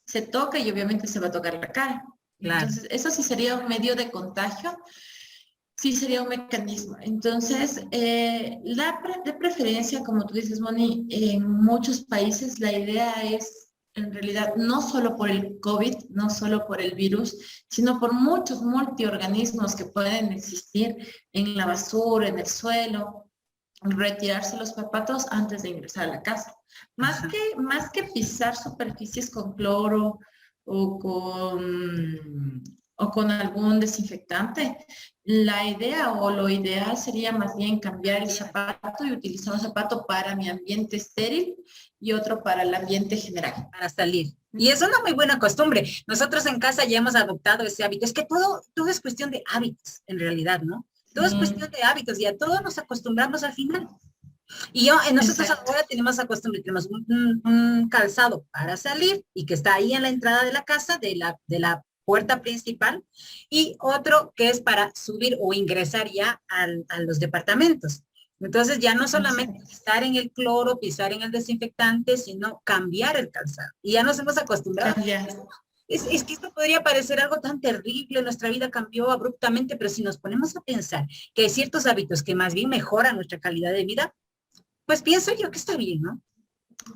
se toca y obviamente se va a tocar la cara. Claro. Entonces, eso sí sería un medio de contagio, sí sería un mecanismo. Entonces, de preferencia, como tú dices, Moni, en muchos países la idea es, en realidad, no solo por el COVID, no solo por el virus, sino por muchos multiorganismos que pueden existir en la basura, en el suelo, retirarse los zapatos antes de ingresar a la casa. Más que pisar superficies con cloro o con algún desinfectante, la idea o lo ideal sería más bien cambiar el zapato y utilizar un zapato para mi ambiente estéril y otro para el ambiente general. Para salir. Y es una muy buena costumbre. Nosotros en casa ya hemos adoptado ese hábito. Es que todo es cuestión de hábitos, en realidad, ¿no? Todo es cuestión de hábitos y a todos nos acostumbramos al final. Y nosotros ahora tenemos la costumbre, tenemos un calzado para salir y que está ahí en la entrada de la casa, de la puerta principal, y otro que es para subir o ingresar ya a los departamentos. Entonces ya no solamente pisar en el cloro, pisar en el desinfectante, sino cambiar el calzado. Y ya nos hemos acostumbrado. Es que esto podría parecer algo tan terrible, nuestra vida cambió abruptamente, pero si nos ponemos a pensar que hay ciertos hábitos que más bien mejoran nuestra calidad de vida, pues pienso yo que está bien, ¿no?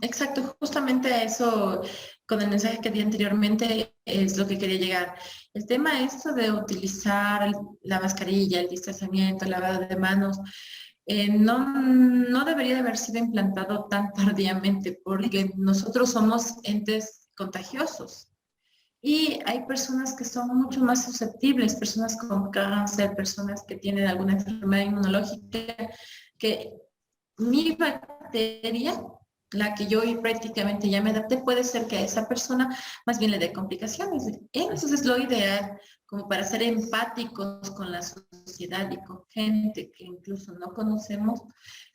Exacto, justamente eso, con el mensaje que di anteriormente, es lo que quería llegar. El tema esto de utilizar la mascarilla, el distanciamiento, el lavado de manos, no debería de haber sido implantado tan tardíamente porque nosotros somos entes contagiosos y hay personas que son mucho más susceptibles, personas con cáncer, personas que tienen alguna enfermedad inmunológica, que mi bacteria la que yo prácticamente ya me adapté, puede ser que a esa persona más bien le dé complicaciones. Entonces, lo ideal, como para ser empáticos con la sociedad y con gente que incluso no conocemos,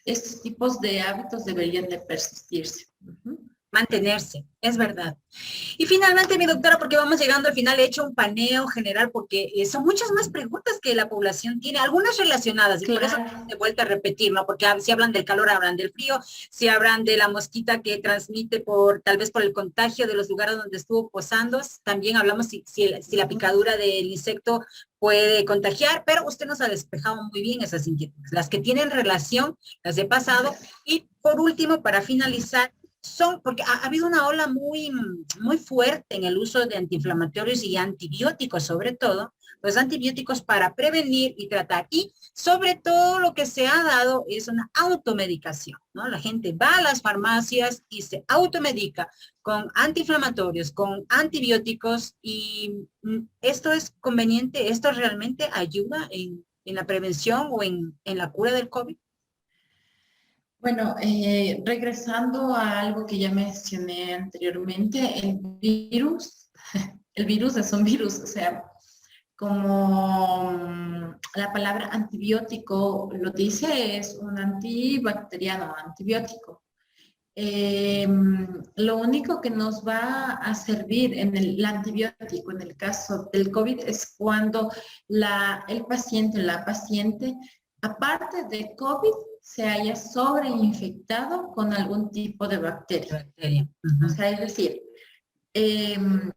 estos tipos de hábitos deberían de persistirse. Mantenerse, es verdad. Y finalmente, mi doctora, porque vamos llegando al final, he hecho un paneo general porque son muchas más preguntas que la población tiene, algunas relacionadas, y por eso Claro. de vuelta a repetir, ¿no? Porque si hablan del calor, hablan del frío, si hablan de la mosquita que transmite tal vez por el contagio de los lugares donde estuvo posando, también hablamos si la picadura del insecto puede contagiar, pero usted nos ha despejado muy bien esas inquietudes. Las que tienen relación, las he pasado. Y por último, para finalizar, porque ha habido una ola muy fuerte en el uso de antiinflamatorios y antibióticos, sobre todo, los antibióticos para prevenir y tratar. Y sobre todo lo que se ha dado es una automedicación, ¿no? La gente va a las farmacias y se automedica con antiinflamatorios, con antibióticos, y esto es conveniente, esto realmente ayuda en la prevención o en la cura del COVID. Bueno, regresando a algo que ya mencioné anteriormente, el virus es un virus, o sea, como la palabra antibiótico lo dice, es un antibacteriano, antibiótico. Lo único que nos va a servir en el antibiótico, en el caso del COVID, es cuando el paciente, la paciente, aparte de COVID, se haya sobreinfectado con algún tipo de bacteria. Bacteria. O sea, es decir, el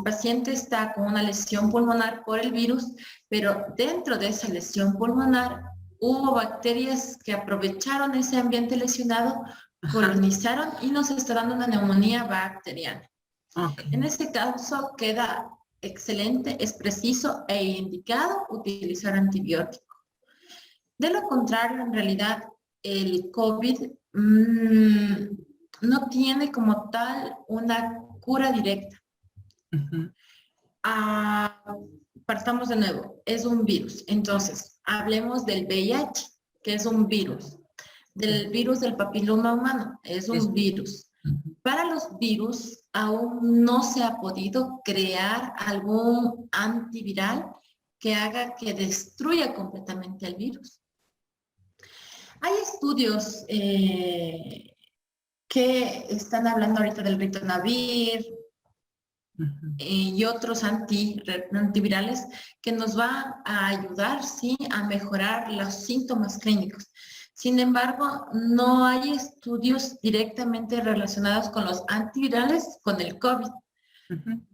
paciente está con una lesión pulmonar por el virus, pero dentro de esa lesión pulmonar hubo bacterias que aprovecharon ese ambiente lesionado, colonizaron y nos está dando una neumonía bacteriana. Okay. En este caso queda excelente, es preciso e indicado utilizar antibiótico. De lo contrario, en realidad, el COVID no tiene como tal una cura directa. Partamos de nuevo, es un virus. Entonces, hablemos del VIH, que es un virus. Del virus del papiloma humano, es un virus. Para los virus, aún no se ha podido crear algún antiviral que haga que destruya completamente el virus. Hay estudios que están hablando ahorita del ritonavir y otros antivirales que nos van a ayudar, sí, a mejorar los síntomas clínicos. Sin embargo, no hay estudios directamente relacionados con los antivirales, con el COVID.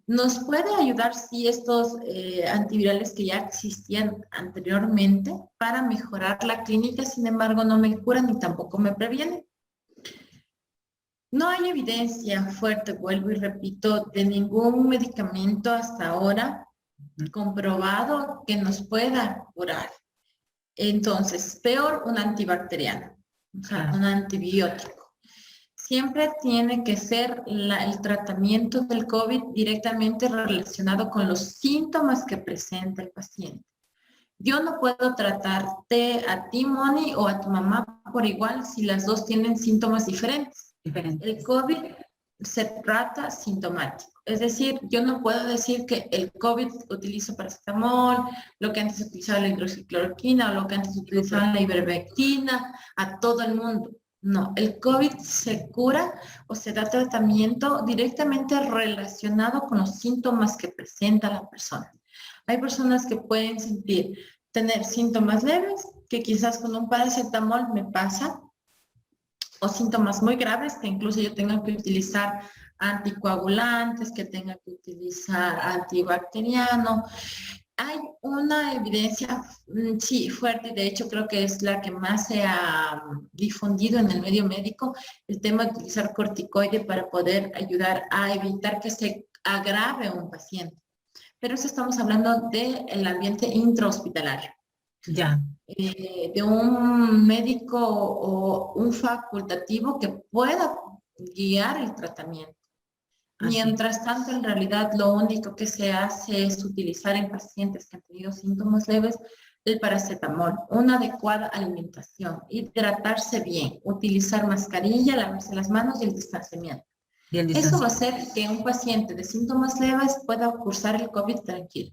Nos puede ayudar, sí, estos antivirales que ya existían anteriormente para mejorar la clínica, sin embargo, no me curan ni tampoco me previenen. No hay evidencia fuerte, vuelvo y repito, de ningún medicamento hasta ahora comprobado que nos pueda curar. Entonces, peor un antibacteriano, o sea, un antibiótico. Siempre tiene que ser el tratamiento del COVID directamente relacionado con los síntomas que presenta el paciente. Yo no puedo tratarte a ti, Moni, o a tu mamá por igual si las dos tienen síntomas diferentes. El COVID se trata sintomático. Es decir, yo no puedo decir que el COVID utiliza paracetamol, lo que antes utilizaba la hidroxicloroquina o lo que antes utilizaba la ivermectina a todo el mundo. No, el COVID se cura o se da tratamiento directamente relacionado con los síntomas que presenta la persona. Hay personas que pueden tener síntomas leves, que quizás con un paracetamol me pasa, o síntomas muy graves, que incluso yo tenga que utilizar anticoagulantes, que tenga que utilizar antibacteriano. Hay una evidencia, sí, fuerte, de hecho creo que es la que más se ha difundido en el medio médico, el tema de utilizar corticoide para poder ayudar a evitar que se agrave un paciente. Pero eso estamos hablando del ambiente intrahospitalario. Ya. De un médico o un facultativo que pueda guiar el tratamiento. Mientras tanto, en realidad, lo único que se hace es utilizar en pacientes que han tenido síntomas leves el paracetamol, una adecuada alimentación, hidratarse bien, utilizar mascarilla, lavarse las manos y el distanciamiento. Y el Eso va a distanciamiento. hacer que un paciente de síntomas leves pueda cursar el COVID tranquilo.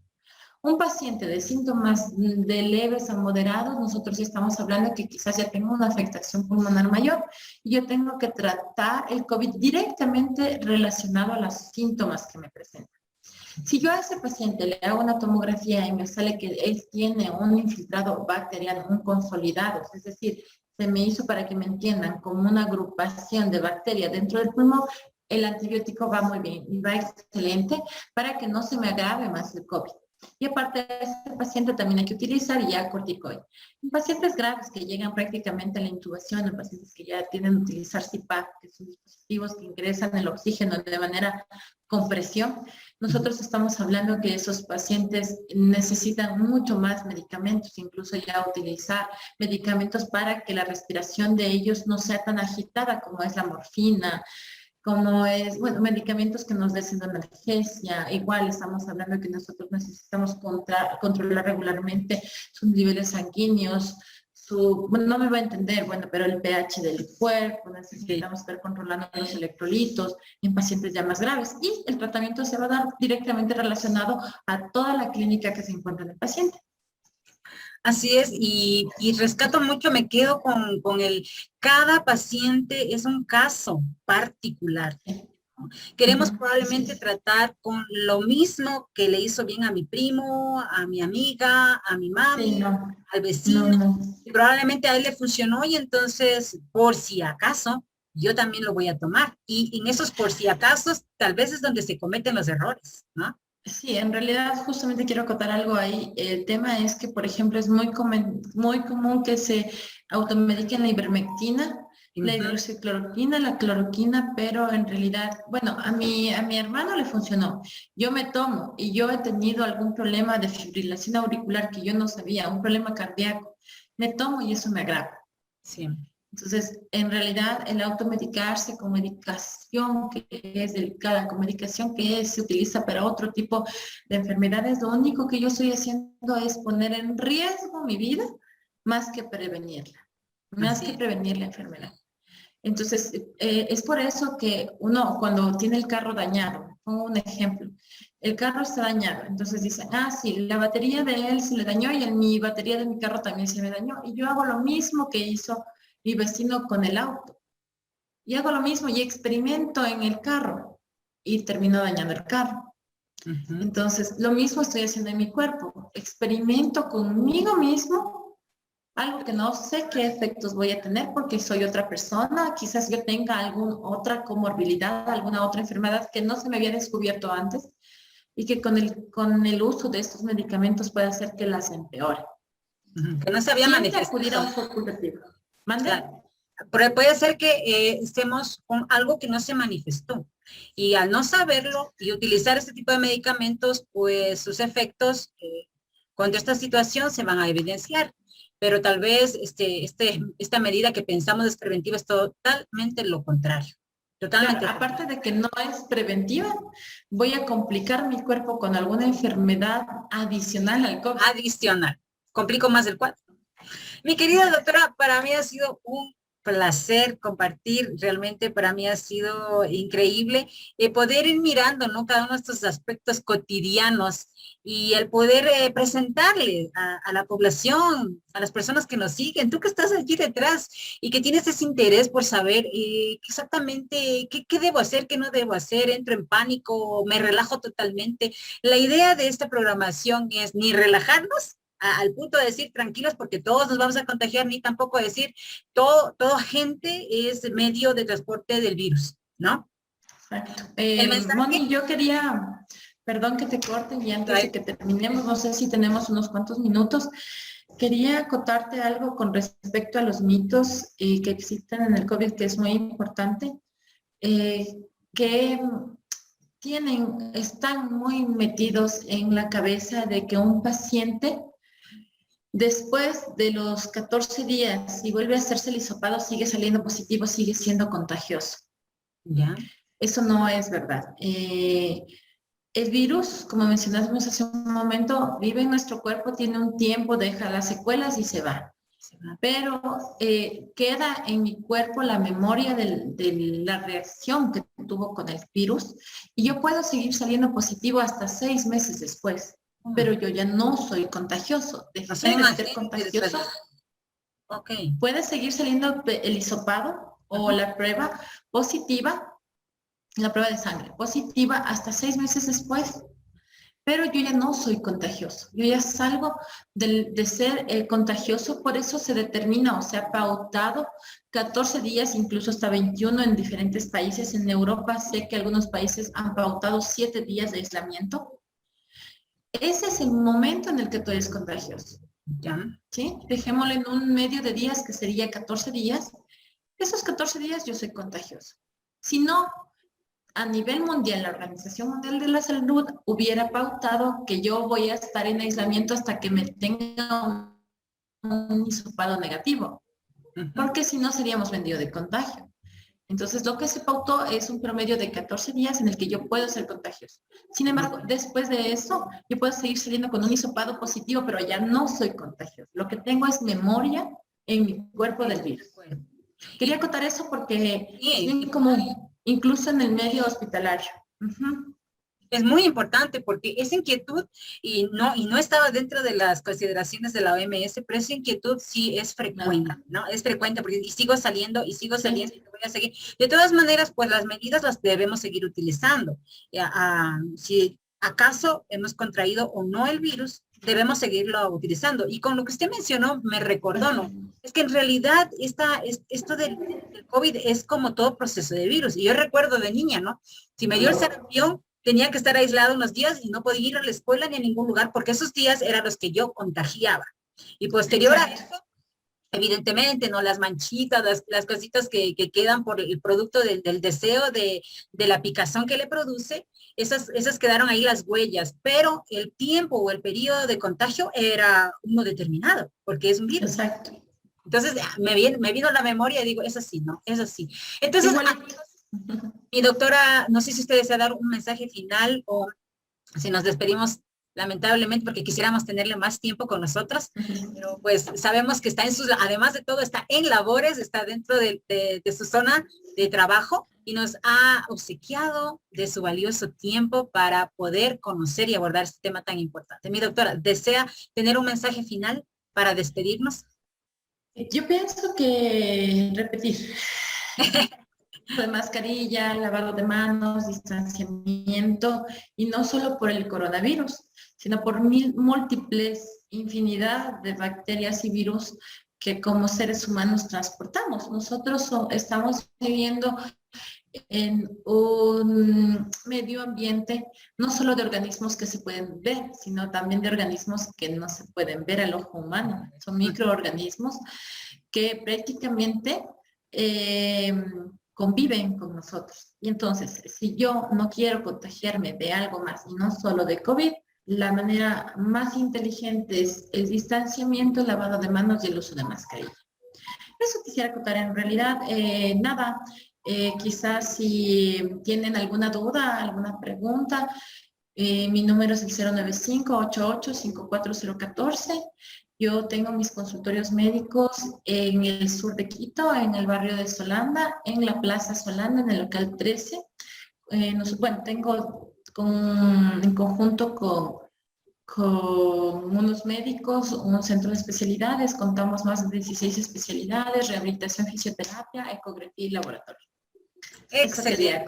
Un paciente de síntomas de leves a moderados, nosotros estamos hablando que quizás ya tenga una afectación pulmonar mayor y yo tengo que tratar el COVID directamente relacionado a los síntomas que me presentan. Si yo a ese paciente le hago una tomografía y me sale que él tiene un infiltrado bacteriano, un consolidado, es decir, se me hizo, para que me entiendan, como una agrupación de bacterias dentro del pulmón, el antibiótico va muy bien y va excelente para que no se me agrave más el COVID. Y aparte de este paciente también hay que utilizar ya corticoide. En pacientes graves que llegan prácticamente a la intubación, en pacientes que ya tienen que utilizar CPAP, que son dispositivos que ingresan el oxígeno de manera con presión, nosotros estamos hablando que esos pacientes necesitan mucho más medicamentos, incluso ya utilizar medicamentos para que la respiración de ellos no sea tan agitada como es la morfina, como es, bueno, medicamentos que nos den analgesia. Igual estamos hablando de que nosotros necesitamos controlar regularmente sus niveles sanguíneos, bueno, no me va a entender, bueno, pero el pH del cuerpo, necesitamos estar controlando los electrolitos en pacientes ya más graves. Y el tratamiento se va a dar directamente relacionado a toda la clínica que se encuentra en el paciente. Así es, y rescato mucho, me quedo con cada paciente es un caso particular. Queremos probablemente tratar con lo mismo que le hizo bien a mi primo, a mi amiga, a mi mami, Sí, no, al vecino, no. y probablemente a él le funcionó y entonces, por si acaso, yo también lo voy a tomar. Y en esos por si acaso, tal vez es donde se cometen los errores, ¿no? Sí, en realidad justamente quiero acotar algo ahí. El tema es que, por ejemplo, es muy común que se automediquen la ivermectina, la hidroxicloroquina, la cloroquina, pero en realidad, bueno, a mi hermano le funcionó. Yo me tomo y yo he tenido algún problema de fibrilación auricular que yo no sabía, un problema cardíaco. Me tomo y eso me agrava. Sí. Entonces, en realidad, el automedicarse con medicación que es delicada, con medicación que se utiliza para otro tipo de enfermedades, lo único que yo estoy haciendo es poner en riesgo mi vida más que prevenirla, más que Así. prevenir la enfermedad. Entonces, es por eso que uno cuando tiene el carro dañado, pongo un ejemplo, el carro está dañado, entonces dicen, ah, sí, la batería de él se le dañó y mi batería de mi carro también se me dañó, y yo hago lo mismo que hizo mi vecino con el auto, y hago lo mismo y experimento en el carro, y termino dañando el carro. Entonces, lo mismo estoy haciendo en mi cuerpo, experimento conmigo mismo algo que no sé qué efectos voy a tener porque soy otra persona, quizás yo tenga alguna otra comorbilidad, alguna otra enfermedad que no se me había descubierto antes y que con el uso de estos medicamentos puede hacer que las empeore. Que no se había Siempre acudir a manifestado. un facultativo. ¿Mande? Claro. Pero puede ser que estemos con algo que no se manifestó. Y al no saberlo y utilizar este tipo de medicamentos, pues sus efectos contra esta situación se van a evidenciar. Pero tal vez esta medida que pensamos es preventiva es totalmente lo contrario. Claro, Totalmente. aparte de que no es preventiva, voy a complicar mi cuerpo con alguna enfermedad adicional al COVID. Adicional. Complico más el cuadro. Mi querida doctora, para mí ha sido un placer compartir, realmente para mí ha sido increíble poder ir mirando, ¿no? Cada uno de estos aspectos cotidianos y el poder presentarle a la población, a las personas que nos siguen, tú que estás allí detrás y que tienes ese interés por saber exactamente qué debo hacer, qué no debo hacer, entro en pánico, me relajo totalmente. La idea de esta programación es ni relajarnos, al punto de decir tranquilos porque todos nos vamos a contagiar, ni tampoco decir todo gente es medio de transporte del virus, ¿no? Exacto. El mensaje, Moni, yo quería, perdón que te corte y antes de trae, que terminemos, no sé si tenemos unos cuantos minutos, quería acotarte algo con respecto a los mitos que existen en el COVID, que es muy importante, que están muy metidos en la cabeza de que un paciente después de los 14 días, si vuelve a hacerse el hisopado, sigue saliendo positivo, sigue siendo contagioso. ya, Eso no es verdad. El virus, como mencionamos hace un momento, vive en nuestro cuerpo, tiene un tiempo, deja las secuelas y se va. Pero queda en mi cuerpo la memoria de la reacción que tuvo con el virus y yo puedo seguir saliendo positivo hasta 6 meses después, pero yo ya no soy contagioso. Dejé O sea, de ser imagínate después contagioso. de... Ok. Puede seguir saliendo el hisopado o la prueba positiva, la prueba de sangre positiva hasta 6 meses después. Pero yo ya no soy contagioso, yo ya salgo de ser contagioso, por eso se determina o se ha pautado 14 días, incluso hasta 21 en diferentes países. En Europa sé que algunos países han pautado 7 días de aislamiento. Ese es el momento en el que tú eres contagioso. Ya. ¿Sí? Dejémoslo en un medio de días que sería 14 días. Esos 14 días yo soy contagioso. Si no, a nivel mundial, la Organización Mundial de la Salud hubiera pautado que yo voy a estar en aislamiento hasta que me tenga un hisopado negativo, porque si no seríamos vendido de contagio. Entonces, lo que se pautó es un promedio de 14 días en el que yo puedo ser contagioso. Sin embargo, después de eso, yo puedo seguir saliendo con un hisopado positivo, pero ya no soy contagioso. Lo que tengo es memoria en mi cuerpo del virus. Quería acotar eso porque es bien común, incluso en el medio hospitalario. Es muy importante porque esa inquietud y no estaba dentro de las consideraciones de la OMS, pero esa inquietud sí es frecuente, ¿no? Es frecuente porque y sigo saliendo y sigo saliendo y voy a seguir. De todas maneras, pues las medidas las debemos seguir utilizando. Si acaso hemos contraído o no el virus, debemos seguirlo utilizando. Y con lo que usted mencionó, me recordó, ¿no? Es que en realidad esto del COVID es como todo proceso de virus. Y yo recuerdo de niña, ¿no? Si me dio el sarampión, tenía que estar aislado unos días y no podía ir a la escuela ni a ningún lugar porque esos días eran los que yo contagiaba. Y posterior a eso, evidentemente, ¿no? Las manchitas, las cositas que quedan por el producto del deseo de la picazón que le produce, esas quedaron ahí las huellas, pero el tiempo o el periodo de contagio era uno determinado, porque es un virus. Exacto. Entonces, me vino la memoria y digo, es así, ¿no? Es así. Entonces, mi doctora, no sé si usted desea dar un mensaje final o si nos despedimos lamentablemente porque quisiéramos tenerle más tiempo con nosotros, pero pues sabemos que está en sus, además de todo, está en labores, está dentro de su zona de trabajo y nos ha obsequiado de su valioso tiempo para poder conocer y abordar este tema tan importante. Mi doctora, ¿desea tener un mensaje final para despedirnos? Yo pienso que repetir. De mascarilla, lavado de manos, distanciamiento, y no solo por el coronavirus, sino por múltiples infinidad de bacterias y virus que como seres humanos transportamos. Nosotros estamos viviendo en un medio ambiente no solo de organismos que se pueden ver, sino también de organismos que no se pueden ver al ojo humano. Son microorganismos que prácticamente conviven con nosotros. Y entonces, si yo no quiero contagiarme de algo más y no solo de COVID, la manera más inteligente es el distanciamiento, el lavado de manos y el uso de mascarilla. Eso quisiera contar. En realidad, nada. Quizás si tienen alguna duda, alguna pregunta, mi número es el 095-88-54014. Yo tengo mis consultorios médicos en el sur de Quito, en el barrio de Solanda, en la Plaza Solanda, en el local 13. Bueno, tengo en conjunto con unos médicos, un centro de especialidades, contamos más de 16 especialidades, rehabilitación, fisioterapia, ecografía y laboratorio. Excelente.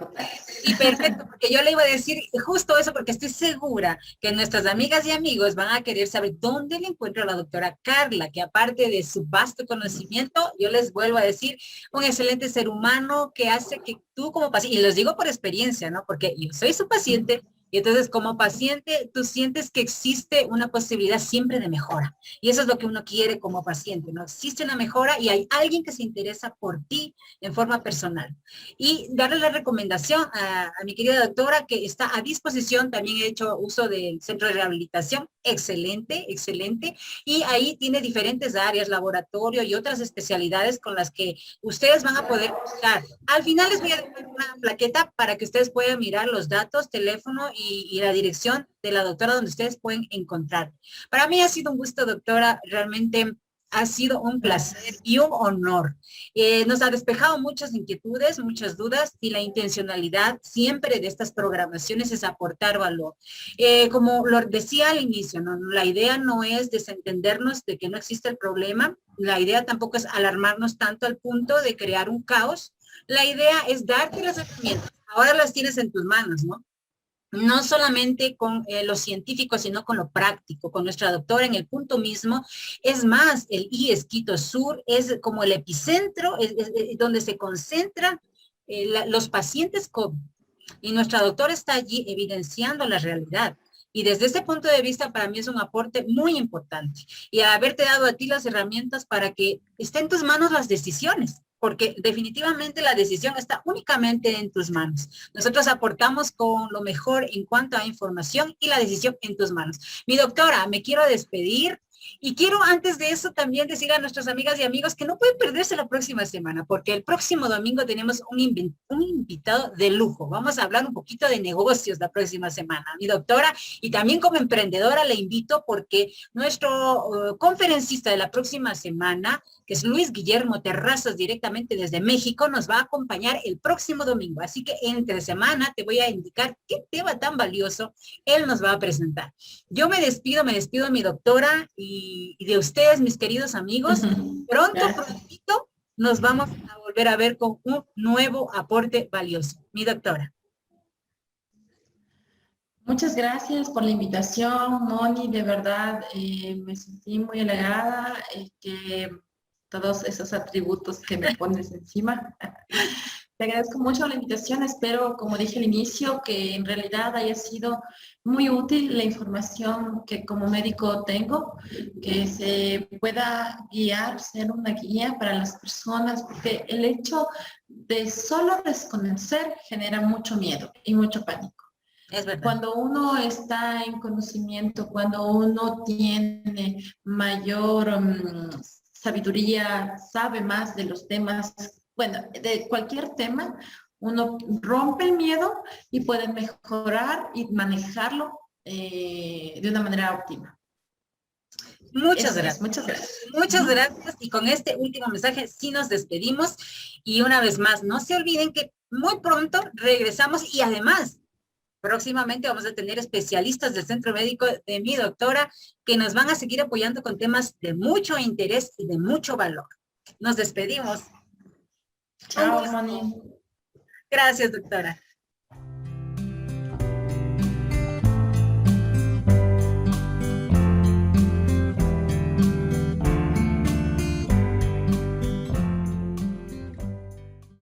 Y perfecto, porque yo le iba a decir justo eso, porque estoy segura que nuestras amigas y amigos van a querer saber dónde le encuentro a la doctora Carla, que aparte de su vasto conocimiento, yo les vuelvo a decir, un excelente ser humano que hace que tú como paciente, y los digo por experiencia, ¿no? Porque yo soy su paciente, y entonces como paciente tú sientes que existe una posibilidad siempre de mejora. Y eso es lo que uno quiere como paciente, ¿no? Existe una mejora y hay alguien que se interesa por ti en forma personal. Y darle la recomendación a mi querida doctora que está a disposición, también he hecho uso del centro de rehabilitación, excelente, excelente, y ahí tiene diferentes áreas, laboratorio y otras especialidades con las que ustedes van a poder buscar. Al final les voy a dejar una plaqueta para que ustedes puedan mirar los datos, teléfono y la dirección de la doctora donde ustedes pueden encontrar. Para mí ha sido un gusto, doctora, realmente ha sido un placer y un honor. Nos ha despejado muchas inquietudes, muchas dudas y la intencionalidad siempre de estas programaciones es aportar valor. Como lo decía al inicio, ¿no? La idea no es desentendernos de que no existe el problema, la idea tampoco es alarmarnos tanto al punto de crear un caos. La idea es darte las herramientas. Ahora las tienes en tus manos, ¿no? No solamente con lo científico, sino con lo práctico, con nuestra doctora en el punto mismo. Es más, el IES Quito Sur es como el epicentro, es donde se concentran los pacientes COVID. Y nuestra doctora está allí evidenciando la realidad. Y desde ese punto de vista, para mí es un aporte muy importante. Y haberte dado a ti las herramientas para que estén en tus manos las decisiones, porque definitivamente la decisión está únicamente en tus manos. Nosotros aportamos con lo mejor en cuanto a información y la decisión en tus manos. Mi doctora, me quiero despedir. Y quiero antes de eso también decir a nuestras amigas y amigos que no pueden perderse la próxima semana, porque el próximo domingo tenemos un invitado de lujo. Vamos a hablar un poquito de negocios la próxima semana. Mi doctora, y también como emprendedora le invito porque nuestro conferencista de la próxima semana, que es Luis Guillermo Terrazas, directamente desde México, nos va a acompañar el próximo domingo. Así que entre semana te voy a indicar qué tema tan valioso él nos va a presentar. Yo me despido de mi doctora y de ustedes, mis queridos amigos. Prontito nos vamos a volver a ver con un nuevo aporte valioso. Mi doctora. Muchas gracias por la invitación, Moni. De verdad, me sentí muy halagada que todos esos atributos que me pones encima. Te agradezco mucho la invitación. Espero, como dije al inicio, que en realidad haya sido muy útil la información que como médico tengo, que se pueda guiar, ser una guía para las personas, porque el hecho de solo desconocer genera mucho miedo y mucho pánico. Es verdad. Cuando uno está en conocimiento, cuando uno tiene mayor sabiduría, sabe más de los temas, bueno, de cualquier tema, uno rompe el miedo y puede mejorar y manejarlo de una manera óptima. Muchas gracias. Muchas gracias. Muchas gracias. Y con este último mensaje sí nos despedimos. Y una vez más, no se olviden que muy pronto regresamos y además próximamente vamos a tener especialistas del Centro Médico de mi doctora que nos van a seguir apoyando con temas de mucho interés y de mucho valor. Nos despedimos. Chao, Moni. Gracias, doctora.